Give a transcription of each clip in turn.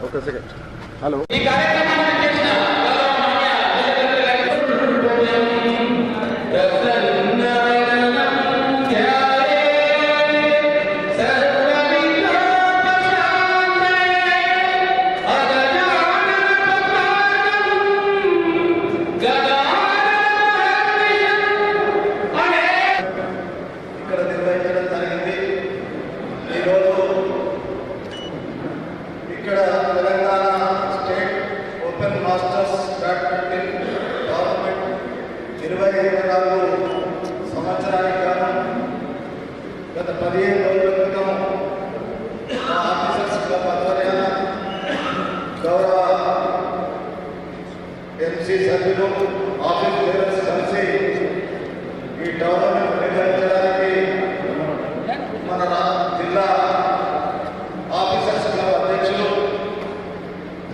Okay second. Hello. ఇక్కడ Telangana state open masters badminton tournament 2024 సంవత్సరానికి గాను గత 15 రోజుల క్రితం మా ఆఫీసర్స్ క్లబ్ ఆధ్వర్యాన గౌరవ ఎంసీ సభ్యులు ఆఫీస్ లీడర్స్ కలిసి ఈ టోర్నమెంట్ నిర్వహించడానికి మన జిల్లా ఆఫీసర్స్ క్లబ్ అధ్యక్షులు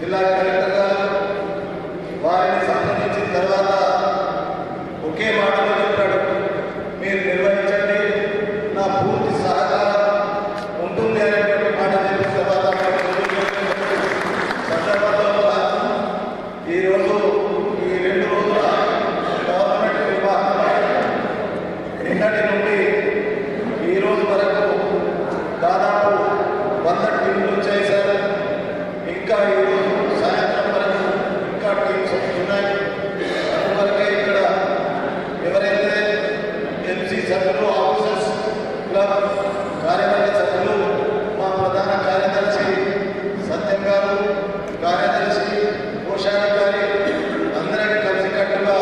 జిల్లా కలెక్టర్ గారు వారిని సంప్రదించిన తర్వాత ఒకే మాటలో చెప్పాడు, మీరు నిర్వహించండి, నా పూర్తి సహకారం ఉంటుంది అనేటువంటి మాట చెప్పిన తర్వాత సందర్భంలో ఈరోజు ఈ 2 రోజుల గవర్నమెంట్ నిర్వహణ నిన్నటి నుండి ఈ రోజు వరకు దాదాపు 100 టీంలు వచ్చేసారు. ఇంకా ఈరోజు సాయంత్రం వరకు ఇంకా టీమ్స్ వస్తున్నాయి. అందువరకే ఇక్కడ ఎవరైతే ఎంసీ సభ్యులు, ఆఫీసర్స్ క్లబ్ కార్యవర్గ సభ్యులు, మా ప్రధాన కార్యదర్శి సత్యం గారు, కార్యదర్శి కోశాధికారి అందరికీ కలిసికట్టుగా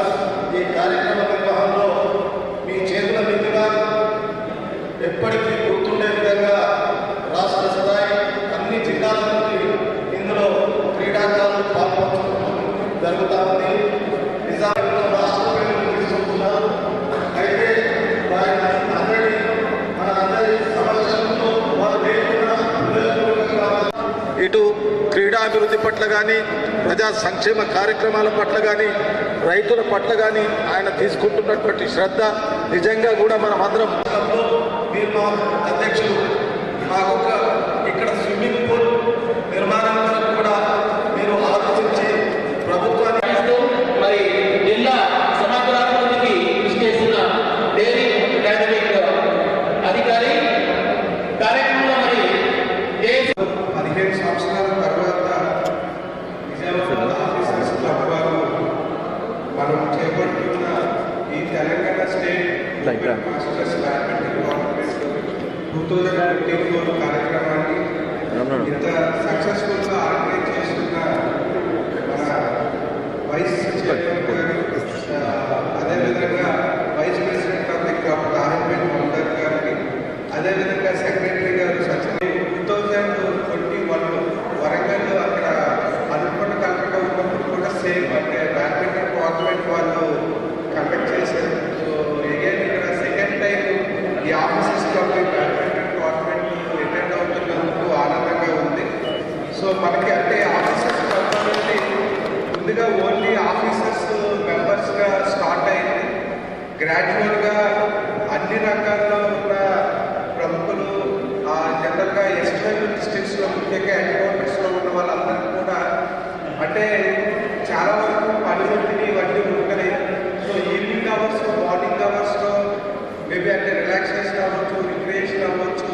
ఈ కార్యక్రమ నిర్వహణలో మీ చేతుల మీదుగా ఎప్పటికీ గుర్తుండే విధంగా రాష్ట్ర స్థాయి అన్ని జిల్లాల నుండి ఇందులో క్రీడాకారులు పాల్పంచుకోవడం జరుగుతూ ఉంది. నిజాంలో రాష్ట్ర పేర్లు తీసుకుంటున్నారు. అయితే మనందరి సమక్షంలో వారు ఇటు క్రీడాభివృద్ధి పట్ల కానీ, ప్రజా సంక్షేమ కార్యక్రమాల పట్ల కానీ, రైతుల పట్ల కానీ ఆయన తీసుకుంటున్నటువంటి శ్రద్ధ నిజంగా కూడా మనం అందరం మీరు మా అధ్యక్షులు మాకు ఇక్కడ స్విమ్మింగ్ పూల్ నిర్మాణం వరకు కూడా మీరు ఆలోచించి ప్రభుత్వాన్ని మరి జిల్లా సమగ్రాభివృద్ధికి కృషి చేస్తున్న డైరీ డైనమిక్ అధికారి కార్యక్రమంలో మరి 15 సంవత్సరాల తర్వాత నిజామాబాద్ ఆఫీసర్స్ క్లబ్ వారు మనం చేపడుతున్న ఈ Telangana state masters badminton tournament 2024 కార్యక్రమాన్ని ఇంత సక్సెస్ఫుల్గా ఆర్గనైజ్ చేస్తున్న మన వైస్ చైర్మన్ గారు, అదేవిధంగా vice president of the club Rahul Maunder గారికి, అదేవిధంగా సెక్రటరీ గారు సచిన్ 2021 వరంగల్ అక్కడ అనుకున్న కలెక్టర్గా ఉన్నప్పుడు కూడా సేమ్ అంటే బ్యాడ్మింటన్ టోర్నమెంట్ వాళ్ళు కండక్ట్ చేశారు. సో అగైన్ ఇక్కడ సెకండ్ టైం ఈ officers club badminton tournament attend అవుతున్నందుకు ఆనందంగా ఉంది. సో మనకి అంటే ఆఫీసర్స్ క్లబ్ అనేది ముందుగా ఓన్లీ ఆఫీసర్స్ మెంబర్స్గా స్టార్ట్ అయింది. గ్రాడ్యువల్గా అన్ని రంగాల్లో ఉన్న ప్రముఖులు, జనరల్గా ఎస్టర్న్ డిస్ట్రిక్ట్స్లో ముఖ్యంగా ఎన్విరాన్మెంట్స్లో ఉన్న వాళ్ళందరికీ కూడా అంటే చాలా వరకు పనిమందిని ఇవన్నీ ఉంటాయి. సో ఈవినింగ్ అవర్స్లో, మార్నింగ్ అవర్స్లో మేబీ అంటే రిలాక్సేషన్ అవ్వచ్చు, రిక్రియేషన్ అవ్వచ్చు.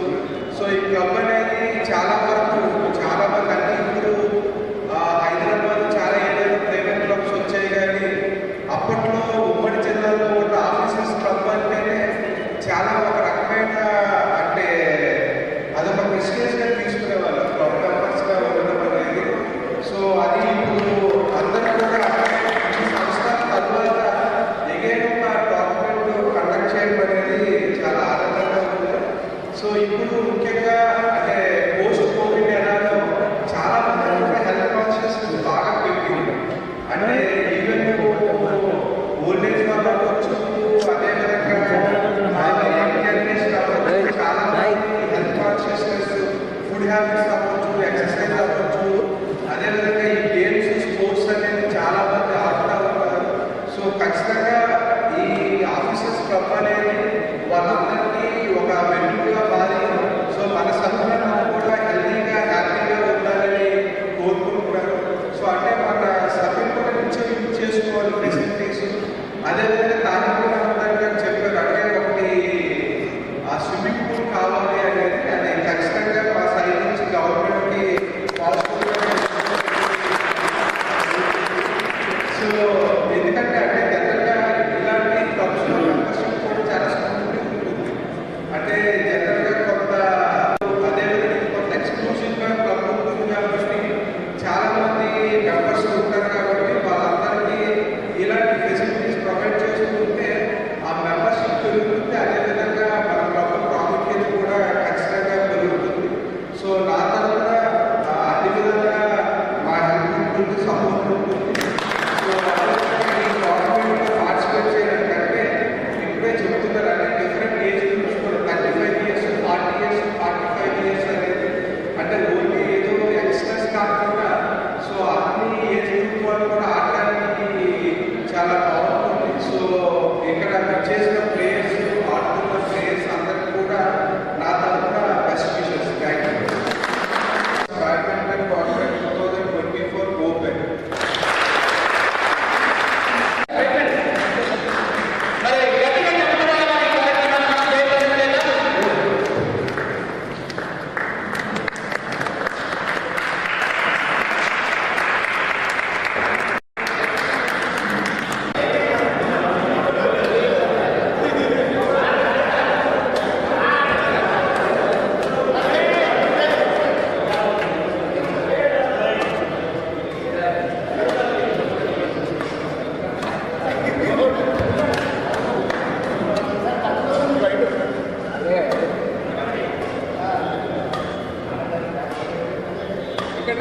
సో ఈ క్లబ్ అనేది చాలా వరకు చాలా మంది అన్ని ఇప్పుడు హైదరాబాద్ చాలా ఏదైనా ప్రైవేట్ క్లబ్స్ వచ్చాయి, కానీ అప్పట్లో ఉమ్మడి జిల్లాలో ఉన్న ఆఫీసర్స్ క్లబ్ అంటేనే చాలా ఒక రకమైన అంటే అదొక ప్రెస్టీజ్గా తీసుకునేవాళ్ళు క్లబ్ మెంబర్స్గా ఉండడం అనేది. సో అది ఇప్పుడు అందరూ కూడా ఈ సంవత్సరాల తర్వాత ఎగైన్ ఒక టోర్నమెంట్ కండక్ట్ చేయడం అనేది చాలా ఆనందంగా ఉంది. సో ఇప్పుడు ముఖ్యంగా అంటే పోస్ట్ కోవిడ్ ఎరాలో చాలా సో ఎందుకంటే అంటే జనరల్గా ఇలాంటి క్లబ్స్లో మెంబర్షిప్ కూడా చాలా స్మూత్గా ఉంటుంది. అంటే జనరల్గా కొంత అదేవిధంగా కొంత ఎక్స్క్లూసివ్గా క్లబ్ ఉంటుంది కాబట్టి చాలామంది మెంబర్స్ ఉంటారు కాబట్టి వాళ్ళందరికీ ఇలాంటి ఫెసిలిటీస్ ప్రొవైడ్ చేస్తుంటే ఆ మెంబర్షిప్ పెరుగుతుంది. అదేవిధంగా మన క్లబ్ ప్రాముఖ్యత కూడా ఖచ్చితంగా పెరుగుతుంది. సో నా తరఫున అన్ని విధంగా మా హెల్ప్ ఉంటుంది, సపోర్ట్ ఉంటుంది. సో అదేవిధంగా ఈ గవర్నమెంట్లో పార్టిసిపేట్ చేయడానికంటే ఇప్పుడే చెప్తున్నారు అంటే డిఫరెంట్ ఏజ్ గ్రూప్స్ కూడా 35 ఇయర్స్ 40 ఇయర్స్ 45 ఇయర్స్ అనేది అంటే ఓన్లీ ఏదో యంగ్స్టర్స్ కాకుండా సో అన్ని ఏజ్ గ్రూప్ వాళ్ళు కూడా ఆడడానికి చాలా బాగుంటుంది. సో ఇక్కడ చేసిన ప్లేయర్స్ ఆడుతున్న ప్లేయర్స్ అందరికీ కూడా నా తరఫున best wishes. Thank you. Badminton tournament 2024 open. మరి గట్టిగా చెప్పడం వల్ల ఈ కార్యక్రమాన్ని చేయగలిగినట్లేదా? ఇక్కడ